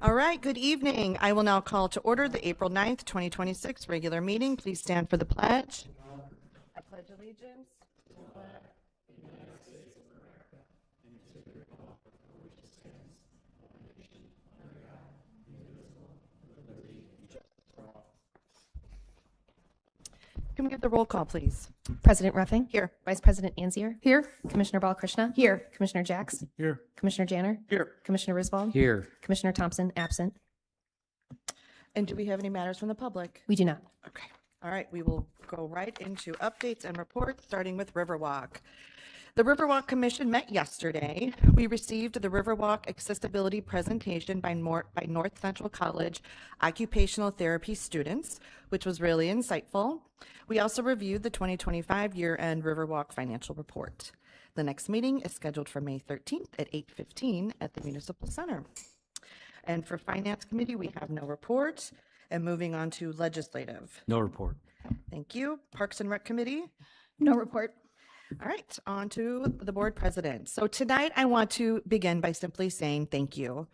All right, good evening. I will now call to order the April 9th, 2026 regular meeting. Please stand for the pledge. I pledge allegiance to the flag. Can we get the roll call, please? President Ruffing. Here. Vice President Anzier. Here. Commissioner Balakrishna. Here. Commissioner Jacks. Here. Commissioner Janner. Here. Commissioner Risbald. Here. Commissioner Thompson, absent. And do we have any matters from the public? We do not. Okay. All right, we will go right into updates and reports, starting with Riverwalk. The Riverwalk Commission met yesterday. We received the Riverwalk accessibility presentation by North Central College occupational therapy students, which was really insightful. We also reviewed the 2025 year-end Riverwalk financial report. The next meeting is scheduled for May 13th at 8:15 at the Municipal Center. And for Finance Committee, we have no report. And moving on to Legislative. No report. Thank you. Parks and Rec Committee. No report. All right, on to the board president. So tonight I want to begin by simply saying thank you.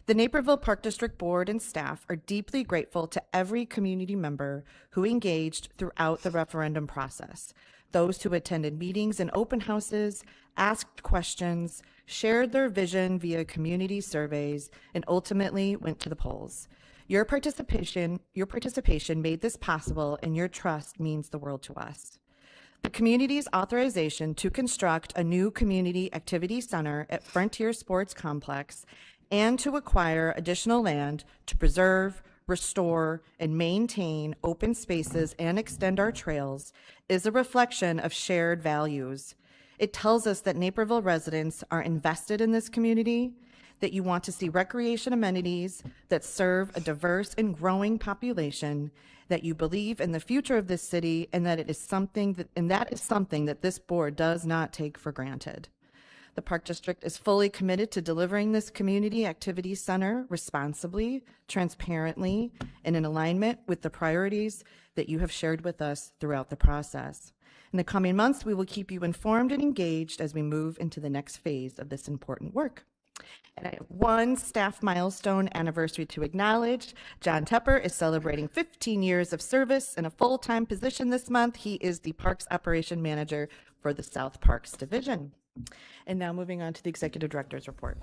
The Naperville Park District Board and staff are deeply grateful to every community member who engaged throughout the referendum process. Those who attended meetings and open houses, asked questions, shared their vision via community surveys, and ultimately went to the polls. Your participation made this possible, and your trust means the world to us. The community's authorization to construct a new community activity center at Frontier Sports Complex and to acquire additional land to preserve, restore, and maintain open spaces and extend our trails is a reflection of shared values. It tells us that Naperville residents are invested in this community, that you want to see recreation amenities that serve a diverse and growing population, that you believe in the future of this city, and that is something that this board does not take for granted. The Park District is fully committed to delivering this community activity center responsibly, transparently, and in alignment with the priorities that you have shared with us throughout the process. In the coming months, we will keep you informed and engaged as we move into the next phase of this important work. And I have one staff milestone anniversary to acknowledge. John Tepper is celebrating 15 years of service in a full-time position this month. He is the Parks Operation Manager for the South Parks Division. And now moving on to the Executive Director's report.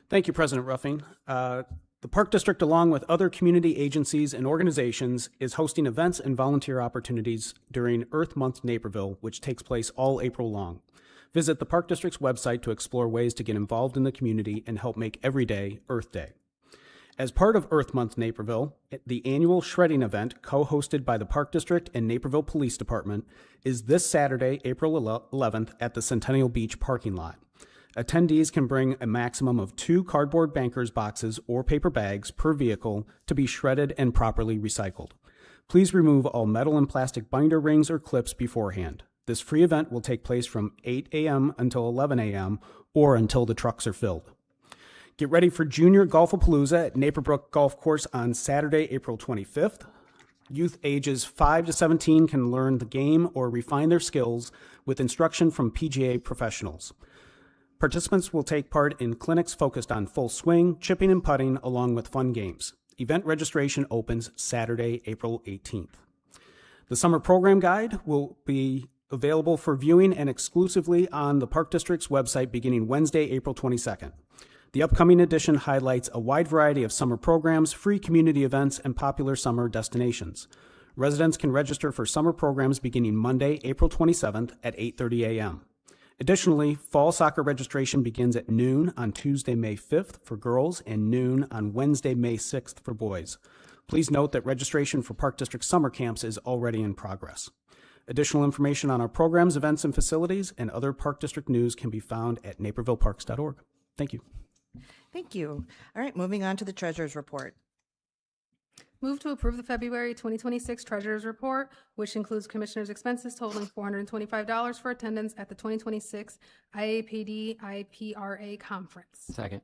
Thank you, President Ruffing. The Park District, along with other community agencies and organizations, is hosting events and volunteer opportunities during Earth Month Naperville, which takes place all April long. Visit the Park District's website to explore ways to get involved in the community and help make every day Earth Day. As part of Earth Month Naperville, the annual shredding event, co-hosted by the Park District and Naperville Police Department, is this Saturday, April 11th, at the Centennial Beach parking lot. Attendees can bring a maximum of 2 cardboard bankers boxes or paper bags per vehicle to be shredded and properly recycled. Please remove all metal and plastic binder rings or clips beforehand. This free event will take place from 8 a.m. until 11 a.m. or until the trucks are filled. Get ready for Junior Golfapalooza at Naperbrook Golf Course on Saturday, April 25th. Youth ages 5 to 17 can learn the game or refine their skills with instruction from PGA professionals. Participants will take part in clinics focused on full swing, chipping, and putting, along with fun games. Event registration opens Saturday, April 18th. The summer program guide will be available for viewing and exclusively on the Park District's website beginning Wednesday, April 22nd. The upcoming edition highlights a wide variety of summer programs, free community events, and popular summer destinations. Residents can register for summer programs beginning Monday, April 27th at 8:30 a.m. Additionally, fall soccer registration begins at noon on Tuesday, May 5th for girls and noon on Wednesday, May 6th for boys. Please note that registration for Park District summer camps is already in progress. Additional information on our programs, events, and facilities and other Park District news can be found at napervilleparks.org. Thank you. Thank you. All right, moving on to the Treasurer's report. Move to approve the February 2026 Treasurer's Report, which includes Commissioners' expenses totaling $425 for attendance at the 2026 IAPD IPRA Conference. Second.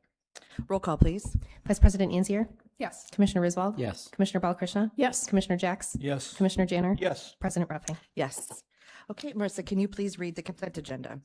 Roll call, please. Vice President Anzier. Yes. Commissioner Risbald. Yes. Commissioner Balakrishna. Yes. Commissioner Jacks. Yes. Commissioner Janner. Yes. President Ruffing. Yes. Okay, Marissa, can you please read the consent agenda?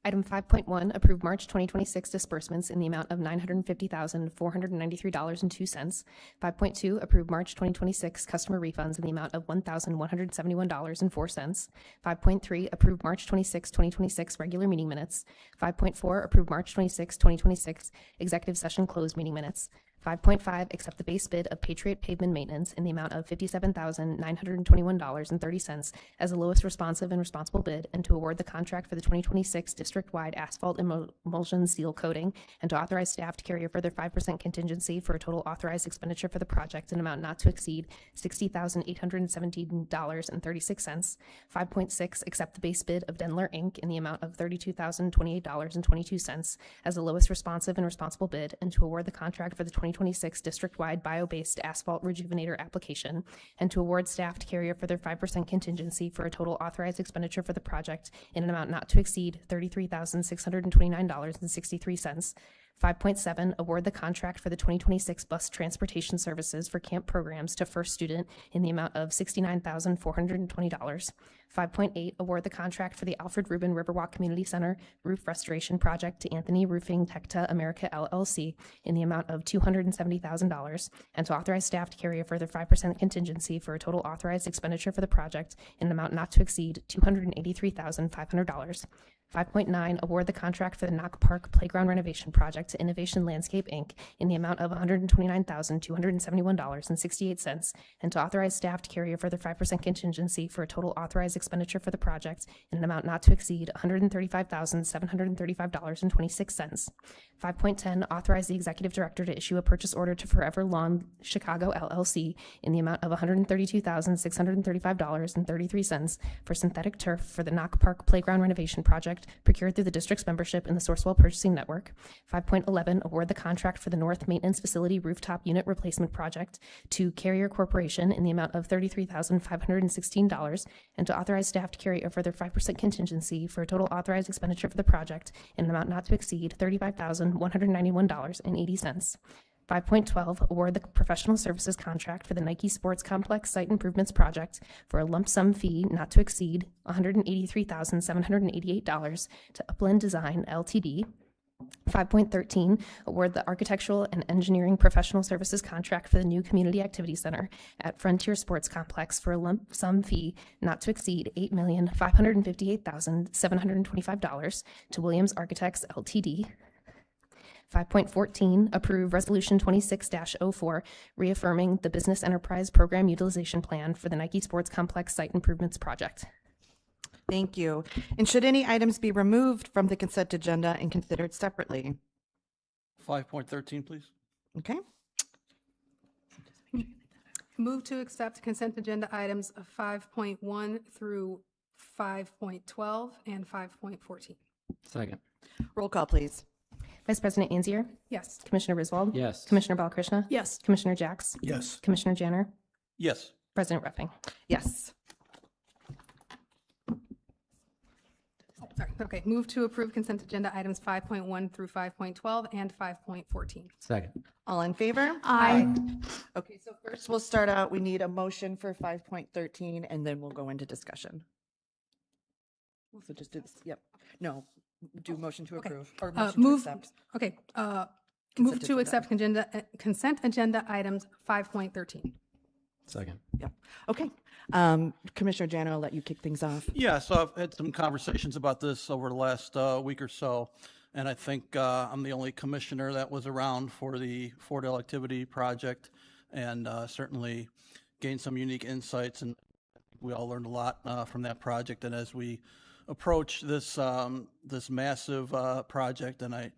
Item 5.1, approve March 2026 disbursements in the amount of $950,493.02. 5.2, approve March 2026 customer refunds in the amount of $1,171.04. 5.3, approve March 26, 2026 regular meeting minutes. 5.4, approve March 26, 2026 executive session closed meeting minutes. 5.5, accept the base bid of Patriot Pavement Maintenance in the amount of $57,921.30 as the lowest responsive and responsible bid, and to award the contract for the 2026 district-wide asphalt emulsion seal coating, and to authorize staff to carry a further 5% contingency for a total authorized expenditure for the project in an amount not to exceed $60,817.36. 5.6, accept the base bid of Denler Inc. in the amount of $32,028.22 as the lowest responsive and responsible bid, and to award the contract for the 2026 district-wide bio-based asphalt rejuvenator application, and to award staff to carry a further 5% contingency for a total authorized expenditure for the project in an amount not to exceed $33,629.63. 5.7, award the contract for the 2026 bus transportation services for camp programs to First Student in the amount of $69,420. 5.8, award the contract for the Alfred Rubin Riverwalk Community Center roof restoration project to Anthony Roofing Tecta America LLC in the amount of $270,000, and to authorize staff to carry a further 5% contingency for a total authorized expenditure for the project in an amount not to exceed $283,500. 5.9, award the contract for the Knock Park Playground Renovation Project to Innovation Landscape, Inc. in the amount of $129,271.68, and to authorize staff to carry a further 5% contingency for a total authorized expenditure for the project in an amount not to exceed $135,735.26. 5.10, authorize the executive director to issue a purchase order to Forever Lawn Chicago LLC in the amount of $132,635.33 for synthetic turf for the Knock Park Playground Renovation Project procured through the district's membership in the Sourcewell Purchasing Network. 5.11, award the contract for the North Maintenance Facility Rooftop Unit Replacement Project to Carrier Corporation in the amount of $33,516, and to authorize staff to carry a further 5% contingency for a total authorized expenditure for the project in an amount not to exceed $35,191.80. 5.12, award the professional services contract for the Nike Sports Complex Site Improvements Project for a lump sum fee not to exceed $183,788 to Upland Design Ltd. 5.13, award the architectural and engineering professional services contract for the new Community Activity Center at Frontier Sports Complex for a lump sum fee not to exceed $8,558,725 to Williams Architects Ltd. 5.14, approve Resolution 26-04, reaffirming the Business Enterprise Program Utilization Plan for the Nike Sports Complex Site Improvements Project. Thank you. And should any items be removed from the consent agenda and considered separately? 5.13, please. Okay. Move to accept consent agenda items 5.1 through 5.12 and 5.14. Second. Roll call, please. Vice President Anzier? Yes. Commissioner Griswold? Yes. Commissioner Balakrishna? Yes. Commissioner Jacks? Yes. Commissioner Janner? Yes. President Ruffing? Yes. Sorry. Okay. Move to approve consent agenda items 5.1 through 5.12 and 5.14. Second. All in favor? Aye. Okay, so first we'll start out, we need a motion for 5.13 and then we'll go into discussion. So just do this, yep. No, do motion to approve or motion to Move. accept. Okay. Consent Move to agenda. accept consent agenda items 5.13. Second. Yep. Okay. Commissioner Jano, I'll let you kick things off. Yeah, so I've had some conversations about this over the last week or so, and I think I'm the only commissioner that was around for the Fordell Activity Project, and certainly gained some unique insights, and we all learned a lot from that project. And as we approach this this massive project, and I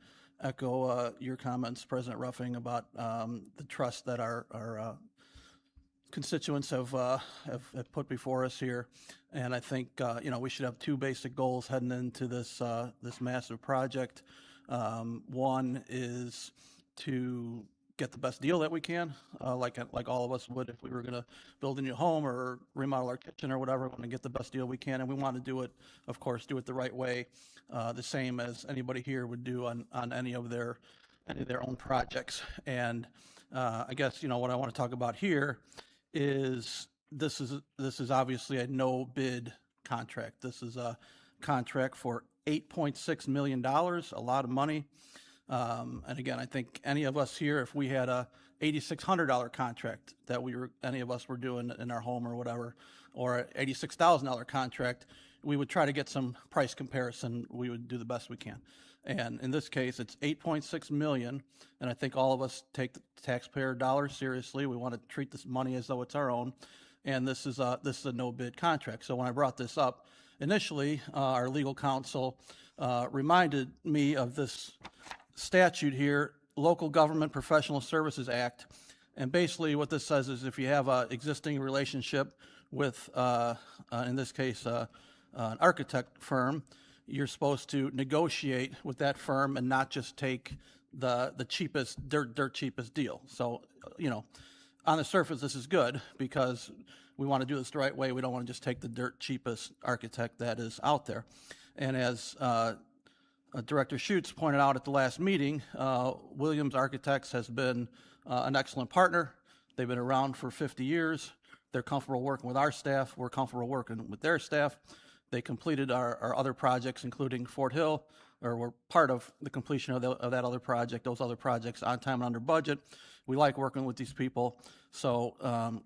echo your comments, President Ruffing, about the trust that our constituents have put before us here, and I think we should have two basic goals heading into this this massive project. One is to get the best deal that we can, like all of us would if we were going to build a new home or remodel our kitchen or whatever. We want to get the best deal we can, and we want to do it, of course, do it the right way, the same as anybody here would do on any of their own projects. And I guess what I want to talk about here is this is obviously a no bid contract. This is a contract for $8.6 million, a lot of money. And again, I think any of us here, if we had a $8,600 contract that any of us were doing in our home or whatever, or an $86,000 contract, we would try to get some price comparison. We would do the best we can. And in this case, it's $8.6 million, and I think all of us take the taxpayer dollars seriously. We want to treat this money as though it's our own, and this is a no-bid contract. So when I brought this up initially, our legal counsel reminded me of this statute here, Local Government Professional Services Act, and basically what this says is if you have an existing relationship with, in this case, an architect firm, you're supposed to negotiate with that firm and not just take the cheapest, dirt cheapest deal. So, you know, on the surface, this is good because we want to do this the right way. We don't want to just take the dirt cheapest architect that is out there. And as Director Schutz pointed out at the last meeting, Williams Architects has been an excellent partner. They've been around for 50 years. They're comfortable working with our staff. We're comfortable working with their staff. They completed our other projects, including Fort Hill, or we're part of the completion of that other project, those other projects on time and under budget. We like working with these people, so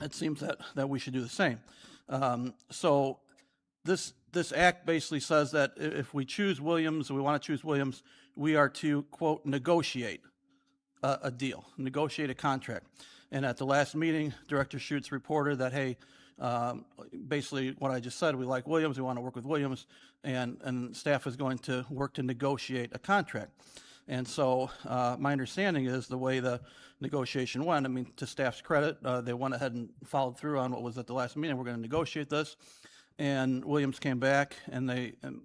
it seems that we should do the same. So this act basically says that if we choose Williams, we want to choose Williams, we are to, quote, negotiate a deal, negotiate a contract. And at the last meeting, Director Schutz reported that, hey, basically what I just said, we like Williams, we want to work with Williams, and staff is going to work to negotiate a contract. And so my understanding is the way the negotiation went, I mean, to staff's credit, they went ahead and followed through on what was at the last meeting. We're going to negotiate this. And Williams came back, and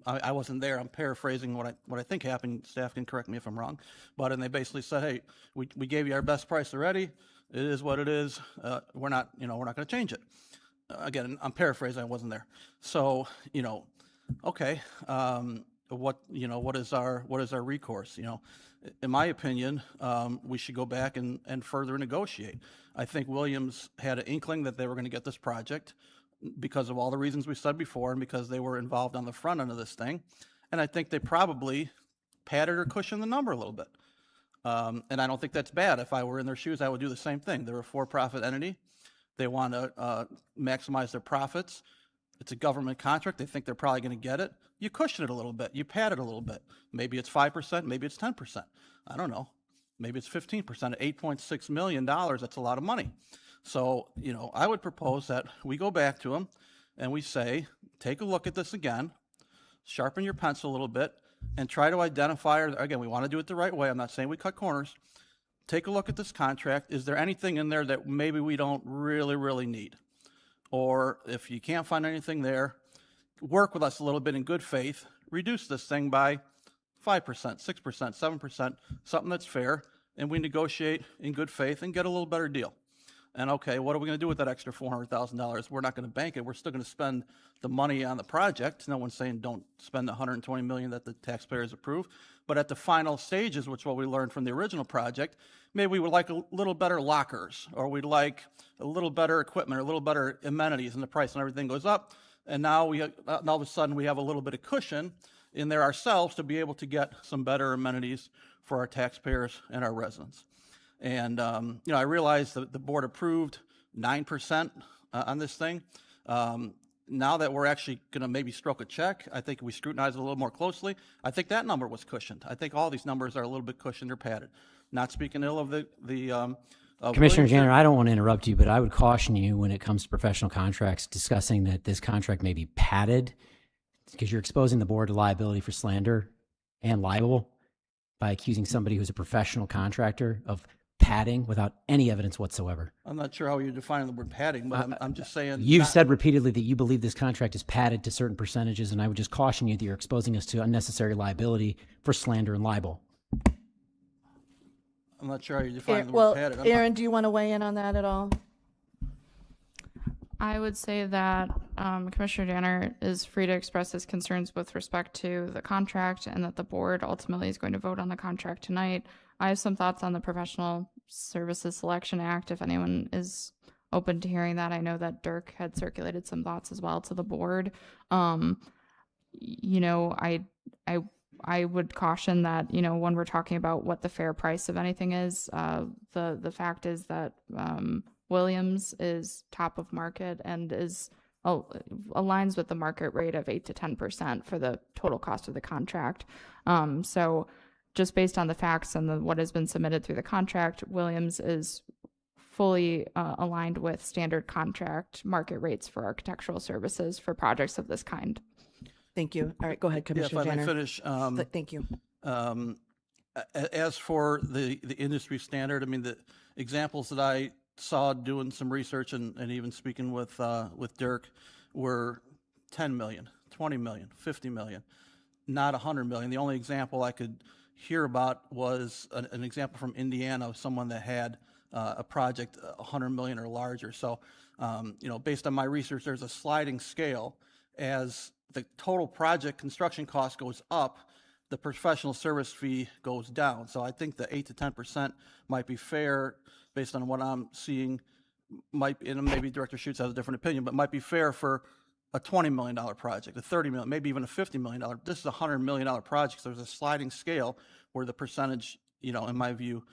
I wasn't there. I'm paraphrasing what I think happened. Staff can correct me if I'm wrong. And they basically said, hey, we gave you our best price already. It is what it is. We're not going to change it. Again, I'm paraphrasing. I wasn't there. So, okay. What is our recourse? In my opinion, we should go back and further negotiate. I think Williams had an inkling that they were going to get this project because of all the reasons we said before, and because they were involved on the front end of this thing. And I think they probably padded or cushioned the number a little bit. And I don't think that's bad. If I were in their shoes, I would do the same thing. They're a for-profit entity. They want to maximize their profits. It's a government contract. They think they're probably going to get it. You cushion it a little bit. You pad it a little bit. Maybe it's 5%. Maybe it's 10%. I don't know. Maybe it's 15%. $8.6 million, that's a lot of money. So, I would propose that we go back to them and we say, take a look at this again, sharpen your pencil a little bit, and try to identify, again, we want to do it the right way. I'm not saying we cut corners. Take a look at this contract. Is there anything in there that maybe we don't really, really need? Or if you can't find anything there, work with us a little bit in good faith, reduce this thing by 5%, 6%, 7%, something that's fair, and we negotiate in good faith and get a little better deal. And okay, what are we going to do with that extra $400,000? We're not going to bank it. We're still going to spend the money on the project. No one's saying don't spend the $120 million that the taxpayers approve. But at the final stages, which is what we learned from the original project, maybe we would like a little better lockers, or we'd like a little better equipment, or a little better amenities, and the price and everything goes up. And now all of a sudden we have a little bit of cushion in there ourselves to be able to get some better amenities for our taxpayers and our residents. And, I realize that the board approved 9% on this thing. Now that we're actually going to maybe stroke a check, I think we scrutinize it a little more closely. I think that number was cushioned. I think all these numbers are a little bit cushioned or padded. Not speaking ill of the Commissioner Janner, I don't want to interrupt you, but I would caution you when it comes to professional contracts discussing that this contract may be padded, because you're exposing the board to liability for slander and libel by accusing somebody who's a professional contractor of padding without any evidence whatsoever. I'm not sure how you're defining the word padding, but I'm just saying. You've said repeatedly that you believe this contract is padded to certain percentages, and I would just caution you that you're exposing us to unnecessary liability for slander and libel. I'm not sure how you're defining the word padded. Aaron, do you want to weigh in on that at all? I would say that Commissioner Danner is free to express his concerns with respect to the contract, and that the board ultimately is going to vote on the contract tonight. I have some thoughts on the Professional Services Selection Act if anyone is open to hearing that. I know that Dirk had circulated some thoughts as well to the board. You know, I would caution that, you know, when we're talking about what the fair price of anything is, the fact is that Williams is top of market and is aligns with the market rate of 8 to 10% for the total cost of the contract. So just based on the facts and what has been submitted through the contract, Williams is fully aligned with standard contract market rates for architectural services for projects of this kind. Thank you. All right, go ahead, Commissioner Yeah, if I Jenner. may finish. Thank you. As for the industry standard, I mean, the examples that I saw doing some research and even speaking with Dirk were 10 million, 20 million, 50 million, not 100 million. The only example I could hear about was an example from Indiana of someone that had a project 100 million or larger. So, you know, based on my research, there's a sliding scale. As the total project construction cost goes up, the professional service fee goes down. So I think the 8 to 10% might be fair based on what I'm seeing. And maybe Director Schutz has a different opinion, but might be fair for a $20 million project, a $30 million, maybe even a $50 million. This is a $100 million project. So there's a sliding scale where the percentage, you know, in my view,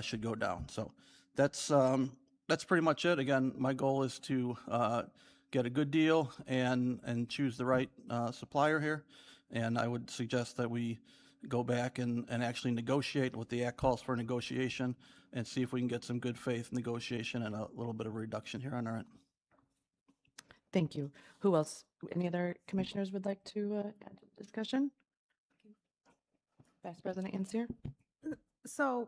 should go down. So that's pretty much it. Again, my goal is to get a good deal and choose the right supplier here. And I would suggest that we go back and actually negotiate what the Act calls for, negotiation, and see if we can get some good faith negotiation and a little bit of reduction here on our end. Thank you. Who else? Any other commissioners would like to add to the discussion? Vice President Ansier? So,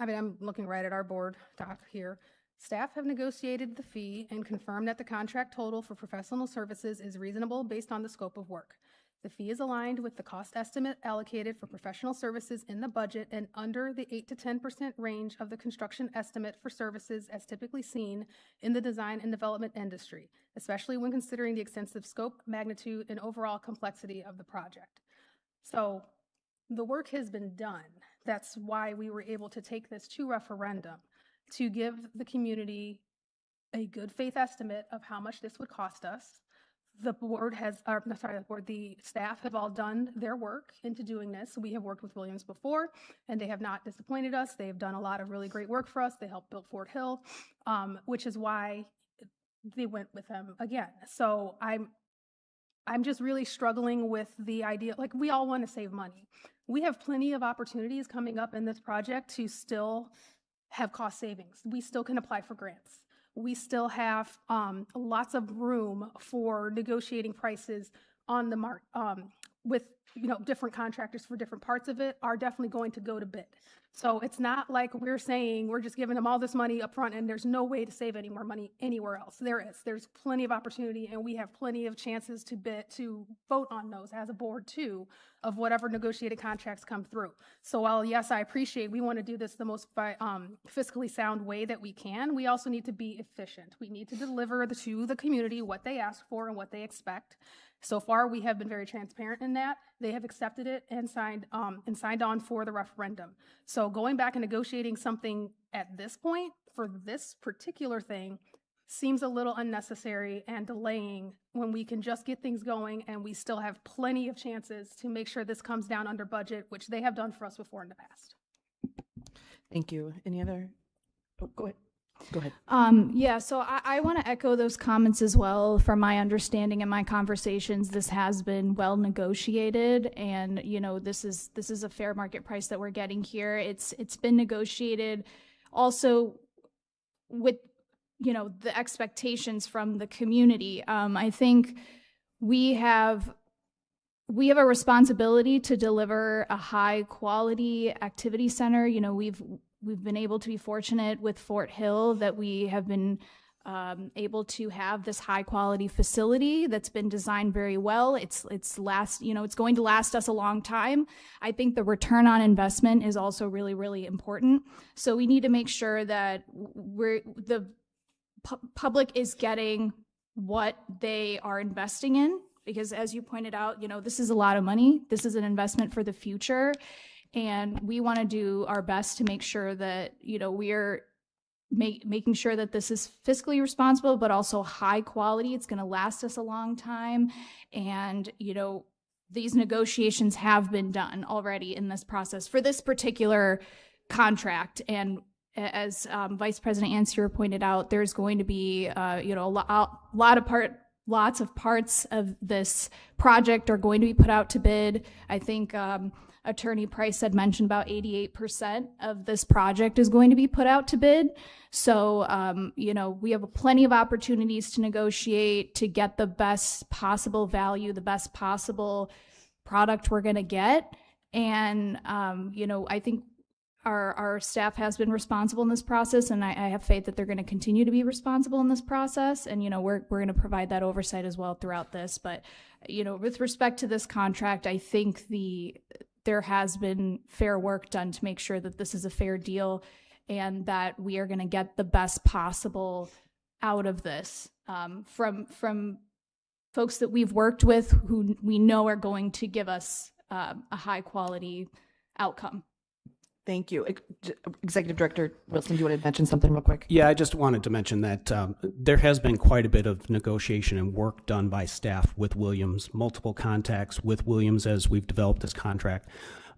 I mean, I'm looking right at our board doc here. Staff have negotiated the fee and confirmed that the contract total for professional services is reasonable based on the scope of work. The fee is aligned with the cost estimate allocated for professional services in the budget and under the 8 to 10% range of the construction estimate for services as typically seen in the design and development industry, especially when considering the extensive scope, magnitude, and overall complexity of the project. So the work has been done. That's why we were able to take this to referendum, to give the community a good faith estimate of how much this would cost us. The board has, the staff have all done their work into doing this. We have worked with Williams before, and they have not disappointed us. They have done a lot of really great work for us. They helped build Fort Hill, which is why they went with them again. So I'm just really struggling with the idea, like, we all want to save money. We have plenty of opportunities coming up in this project to still have cost savings. We still can apply for grants. We still have lots of room for negotiating prices on the market with, you know, different contractors for different parts of it are definitely going to go to bid. So it's not like we're saying we're just giving them all this money up front and there's no way to save any more money anywhere else. There's plenty of opportunity, and we have plenty of chances to vote on those as a board too, of whatever negotiated contracts come through. So while yes, I appreciate we want to do this the most fiscally sound way that we can, we also need to be efficient. We need to deliver to the community what they ask for and what they expect. So far, we have been very transparent in that. They have accepted it and signed on for the referendum. So going back and negotiating something at this point for this particular thing seems a little unnecessary and delaying when we can just get things going, and we still have plenty of chances to make sure this comes down under budget, which they have done for us before in the past. Thank you. Any other? Oh, go ahead. Go ahead. Yeah, so I want to echo those comments as well. From my understanding and my conversations, this has been well negotiated, and you know, this is a fair market price that we're getting here. It's been negotiated also with, you know, the expectations from the community. I think we have a responsibility to deliver a high quality activity center. You know, we've been able to be fortunate with Fort Hill that we have been able to have this high quality facility that's been designed very well. It's going to last us a long time. I think the return on investment is also really, really important. So we need to make sure that the public is getting what they are investing in, because as you pointed out, you know, this is a lot of money. This is an investment for the future. And we want to do our best to make sure that, you know, we're making sure that this is fiscally responsible, but also high quality. It's going to last us a long time. And, you know, these negotiations have been done already in this process for this particular contract. And as Vice President Ansier pointed out, there's going to be, you know, lots of parts of this project are going to be put out to bid. I think Attorney Price had mentioned about 88% of this project is going to be put out to bid. So, you know, we have plenty of opportunities to negotiate to get the best possible value, the best possible product we're going to get. And, you know, I think our staff has been responsible in this process, and I have faith that they're going to continue to be responsible in this process. And, you know, we're going to provide that oversight as well throughout this. But, you know, with respect to this contract, I think there has been fair work done to make sure that this is a fair deal and that we are going to get the best possible out of this from folks that we've worked with who we know are going to give us a high quality outcome. Thank you. Executive Director Wilson, do you want to mention something real quick? Yeah, I just wanted to mention that there has been quite a bit of negotiation and work done by staff with Williams, multiple contacts with Williams as we've developed this contract.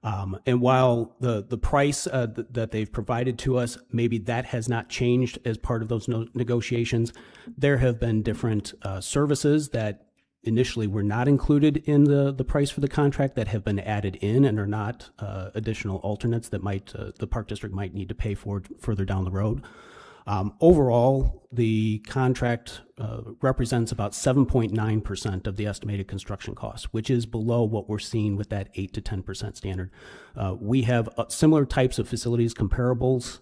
And while the price that they've provided to us, maybe that has not changed as part of those negotiations, there have been different services that initially were not included in the price for the contract that have been added in and are not additional alternates that the Park District might need to pay for further down the road. Overall, the contract represents about 7.9% of the estimated construction cost, which is below what we're seeing with that 8 to 10% standard. We have similar types of facilities comparables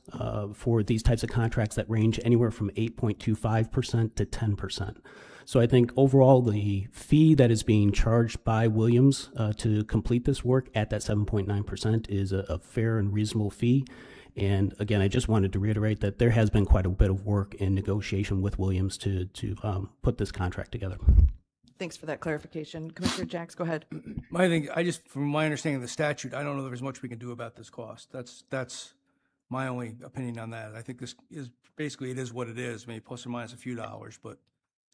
for these types of contracts that range anywhere from 8.25% to 10%. So I think overall the fee that is being charged by Williams to complete this work at that 7.9% is a fair and reasonable fee. And again, I just wanted to reiterate that there has been quite a bit of work in negotiation with Williams to put this contract together. Thanks for that clarification. Commissioner Jacks, go ahead. I think from my understanding of the statute, I don't know there's much we can do about this cost. That's my only opinion on that. I think this is basically, it is what it is. Maybe plus or minus a few dollars, but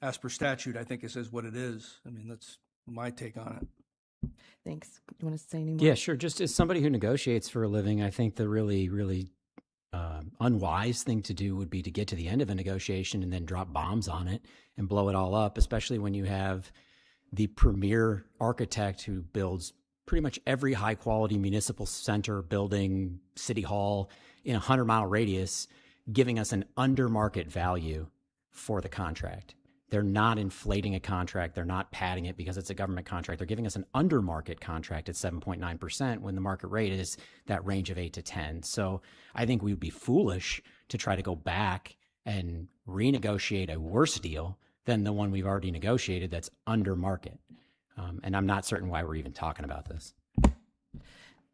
as per statute, I think it says what it is. I mean, that's my take on it. Thanks. Do you want to say any more? Yeah, sure. Just as somebody who negotiates for a living, I think the really, really unwise thing to do would be to get to the end of a negotiation and then drop bombs on it and blow it all up, especially when you have the premier architect who builds pretty much every high-quality municipal center, building, city hall in a 100-mile radius, giving us an under-market value for the contract. They're not inflating a contract. They're not padding it because it's a government contract. They're giving us an under-market contract at 7.9% when the market rate is that range of 8 to 10. So I think we would be foolish to try to go back and renegotiate a worse deal than the one we've already negotiated that's under market. And I'm not certain why we're even talking about this.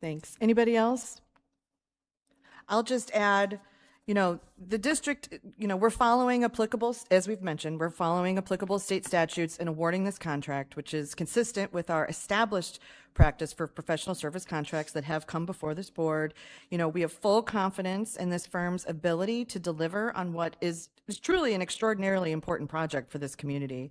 Thanks. Anybody else? I'll just add, you know, the district, you know, we're following applicable, as we've mentioned, we're following applicable state statutes in awarding this contract, which is consistent with our established practice for professional service contracts that have come before this board. You know, we have full confidence in this firm's ability to deliver on what is truly an extraordinarily important project for this community.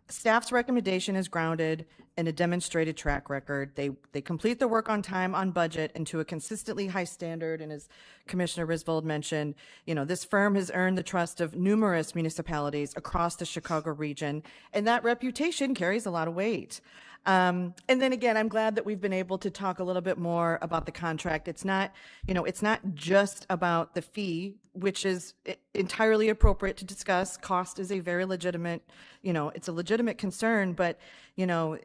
Staff's recommendation is grounded in a demonstrated track record. They complete the work on time, on budget, and to a consistently high standard. And as Commissioner Risvold mentioned, you know, this firm has earned the trust of numerous municipalities across the Chicago region, and that reputation carries a lot of weight. And then again, I'm glad that we've been able to talk a little bit more about the contract. It's not, you know, it's not just about the fee, which is entirely appropriate to discuss. Cost is a very legitimate, you know, it's a legitimate concern, but, you know,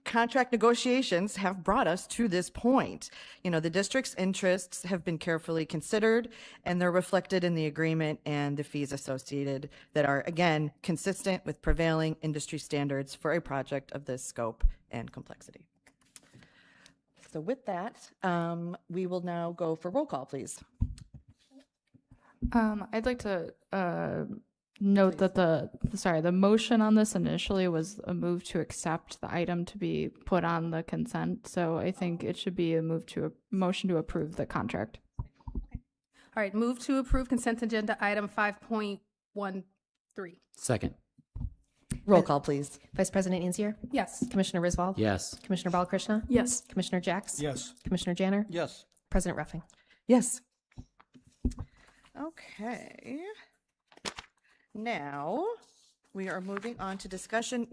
contract negotiations have brought us to this point. You know, the district's interests have been carefully considered, and they're reflected in the agreement and the fees associated that are, again, consistent with prevailing industry standards for a project of this scope and complexity. So with that, we will now go for roll call, please. I'd like to note that the motion on this initially was a move to accept the item to be put on the consent. So I think it should be a motion to approve the contract. All right, move to approve consent agenda item 5.13. Second. Roll call, please. Vice President Anzier? Yes. Commissioner Riswald? Yes. Commissioner Balakrishna? Yes. Commissioner Jacks? Yes. Commissioner Janner? Yes. President Ruffing? Yes. Okay. Now, we are moving on to discussion,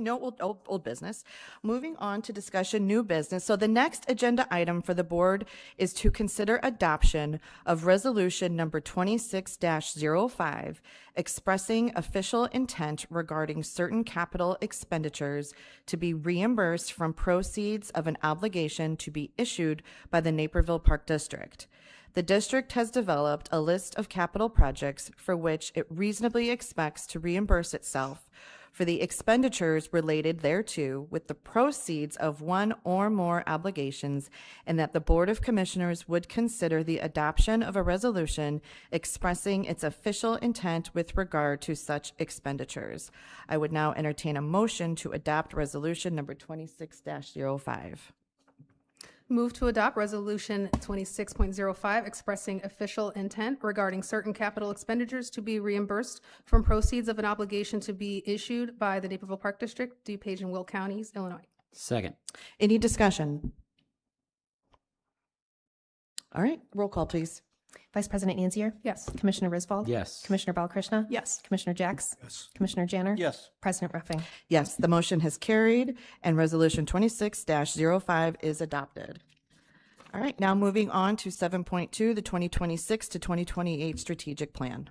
old business. Moving on to discussion, new business. So the next agenda item for the board is to consider adoption of resolution number 26-05, expressing official intent regarding certain capital expenditures to be reimbursed from proceeds of an obligation to be issued by the Naperville Park District. The district has developed a list of capital projects for which it reasonably expects to reimburse itself for the expenditures related thereto with the proceeds of one or more obligations, and that the Board of Commissioners would consider the adoption of a resolution expressing its official intent with regard to such expenditures. I would now entertain a motion to adopt resolution number 26-05. Move to adopt resolution 26.05, expressing official intent regarding certain capital expenditures to be reimbursed from proceeds of an obligation to be issued by the Naperville Park District, DuPage and Will Counties, Illinois. Second. Any discussion? All right, roll call, please. Vice President Anzier? Yes. Commissioner Riswald? Yes. Commissioner Balakrishna? Yes. Commissioner Jacks? Yes. Commissioner Janner? Yes. President Ruffing? Yes, the motion has carried and resolution 26-05 is adopted. All right, now moving on to 7.2, the 2026 to 2028 strategic plan.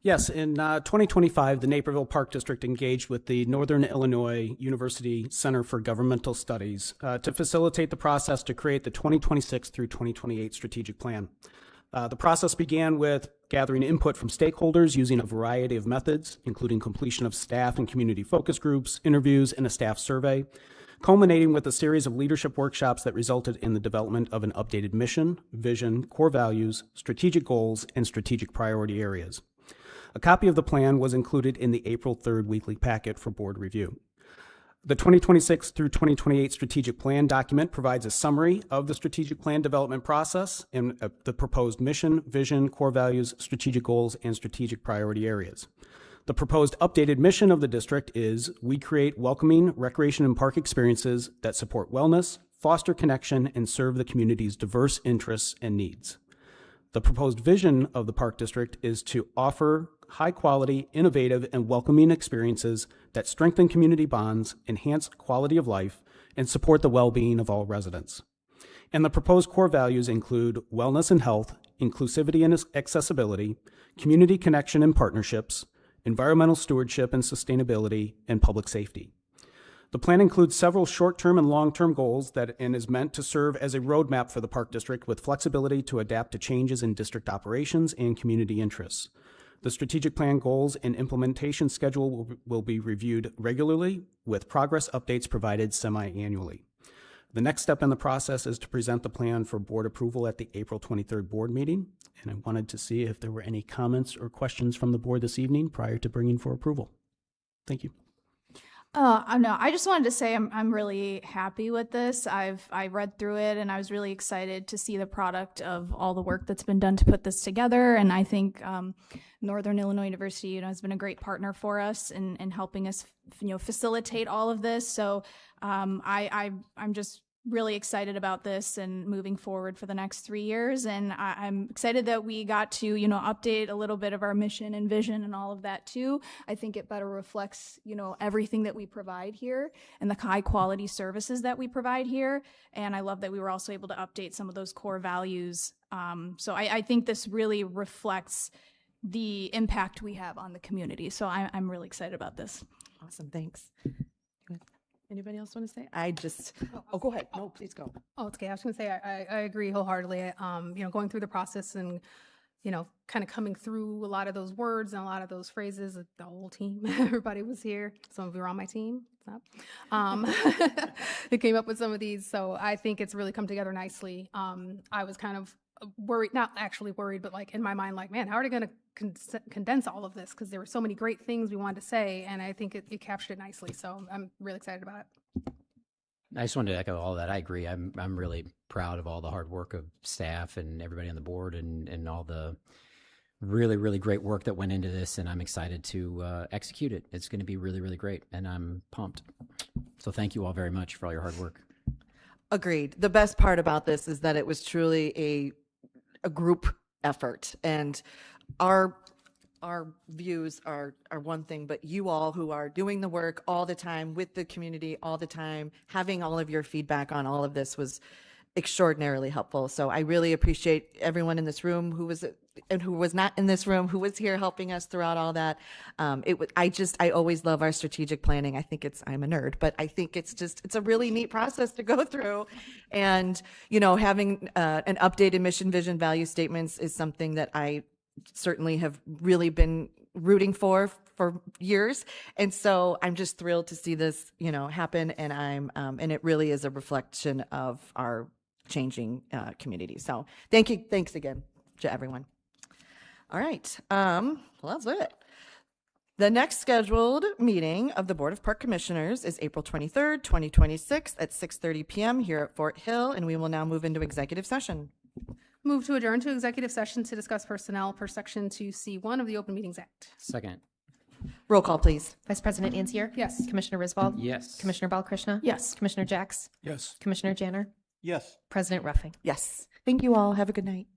Yes, in 2025, the Naperville Park District engaged with the Northern Illinois University Center for Governmental Studies to facilitate the process to create the 2026 through 2028 strategic plan. The process began with gathering input from stakeholders using a variety of methods, including completion of staff and community focus groups, interviews, and a staff survey, culminating with a series of leadership workshops that resulted in the development of an updated mission, vision, core values, strategic goals, and strategic priority areas. A copy of the plan was included in the April 3rd weekly packet for board review. The 2026 through 2028 strategic plan document provides a summary of the strategic plan development process and the proposed mission, vision, core values, strategic goals, and strategic priority areas. The proposed updated mission of the district is: we create welcoming recreation and park experiences that support wellness, foster connection, and serve the community's diverse interests and needs. The proposed vision of the park district is to offer high-quality, innovative, and welcoming experiences that strengthen community bonds, enhance quality of life, and support the well-being of all residents. And the proposed core values include wellness and health, inclusivity and accessibility, community connection and partnerships, environmental stewardship and sustainability, and public safety. The plan includes several short-term and long-term goals and is meant to serve as a roadmap for the Park District with flexibility to adapt to changes in district operations and community interests. The strategic plan goals and implementation schedule will be reviewed regularly, with progress updates provided semi-annually. The next step in the process is to present the plan for board approval at the April 23rd board meeting, and I wanted to see if there were any comments or questions from the board this evening prior to bringing for approval. Thank you. No, I just wanted to say I'm really happy with this. I read through it and I was really excited to see the product of all the work that's been done to put this together. And I think Northern Illinois University, has been a great partner for us in helping us, facilitate all of this. So I'm just really excited about this and moving forward for the next 3 years. And I'm excited that we got to, update a little bit of our mission and vision and all of that too. I think it better reflects, everything that we provide here and the high quality services that we provide here. And I love that we were also able to update some of those core values. So I think this really reflects the impact we have on the community. So I'm really excited about this. Awesome, thanks. Anybody else want to say? Go ahead. No, please go. Oh, it's okay. I was going to say, I agree wholeheartedly. Going through the process and, kind of coming through a lot of those words and a lot of those phrases, the whole team, everybody was here. Some of you were on my team. They came up with some of these. So I think it's really come together nicely. I was kind of worried, not actually worried, but in my mind, man, how are they going to condense all of this? Because there were so many great things we wanted to say, and I think it captured it nicely. So I'm really excited about it. I just wanted to echo all that. I agree. I'm really proud of all the hard work of staff and everybody on the board and all the really, really great work that went into this. And I'm excited to execute it. It's going to be really, really great. And I'm pumped. So thank you all very much for all your hard work. Agreed. The best part about this is that it was truly a group effort, and our views are one thing, but you all who are doing the work all the time with the community all the time, having all of your feedback on all of this was extraordinarily helpful. So I really appreciate everyone in this room who was and who was not in this room, who was here helping us throughout all that. I always love our strategic planning. I think I'm a nerd, but I think it's a really neat process to go through. And, having an updated mission, vision, value statements is something that I certainly have really been rooting for years. And so I'm just thrilled to see this, happen. And and it really is a reflection of our changing community. So thanks again to everyone. All right. Well, that's it. The next scheduled meeting of the Board of Park Commissioners is April 23rd, 2026 at 6:30 p.m. here at Fort Hill, and we will now move into executive session. Move to adjourn to executive session to discuss personnel per Section 2C1 of the Open Meetings Act. Second. Roll call, please. Vice President Antier? Yes. Commissioner Risbald? Yes. Commissioner Balkrishna? Yes. Commissioner Jacks? Yes. Commissioner Janner? Yes. President Ruffing? Yes. Thank you all. Have a good night.